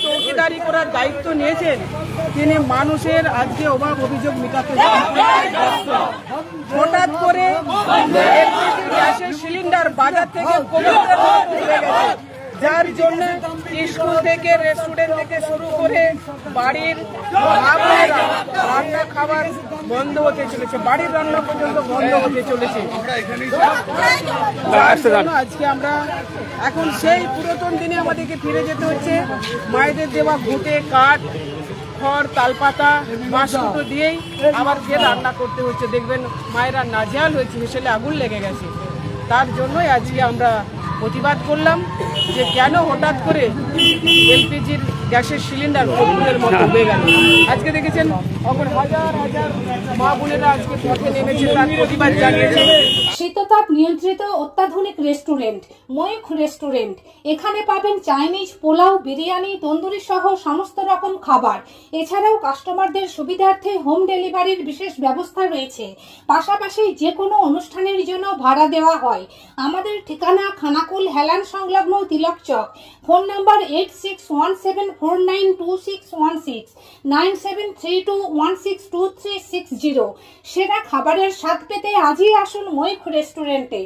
চৌকিদারি করার দায়িত্ব নিয়েছেন তিনি মানুষের আজকে অভাব অভিযোগ মেটাতে হঠাৎ করে গ্যাসের সিলিন্ডার বাজার থেকে কমে গেছে, যার জন্য স্কুল থেকে রেস্টুরেন্ট থেকে শুরু করে বাড়ির রান্না খাবার বন্ধ হতে চলেছে, বাড়ির রান্না পর্যন্ত বন্ধ হতে চলেছে। আজকে আমরা এখন সেই পুরাতন দিনে আমাদেরকে ফিরে যেতে হচ্ছে। মায়েদের দেওয়া ঘুঁটে কাঠ খড় তালপাতা বাঁশকুটো দিয়েই আবার ফের রান্না করতে হচ্ছে। দেখবেন মায়েরা নাজেহাল হয়েছে, হেসেলে আগুন লেগে গেছে। তার জন্যই আজকে আমরা প্রতিবাদ করলাম যে কেন হঠাৎ করে এলপিজির গ্যাসের সিলিন্ডার কর্পূরের মতো হয়ে গেল। আজকে দেখেছেন হাজার হাজার মা বোনেরা আজকে পথে নেমেছে, তার প্রতিবাদ জানিয়েছে। শীততাপ নিয়ন্ত্রিত অত্যাধুনিক রেস্টুরেন্ট ময়ূখ রেস্টুরেন্ট। এখানে পাবেন চাইনিজ, পোলাও, বিরিয়ানি, তন্দুরি সহ সমস্ত রকম খাবার। এছাড়াও কাস্টমারদের সুবিধার্থে হোম ডেলিভারির বিশেষ ব্যবস্থা রয়েছে। পাশাপাশি যে কোনো অনুষ্ঠানের জন্য ভাড়া দেওয়া হয়। আমাদের ঠিকানা খানাকুল হেলান সংলগ্ন তিলক চক। Phone number 8617492616 9732162360। সেরা খাবারের স্বাদ পেতে আজই আসুন ময়ূখ রেস্টুরেন্টে।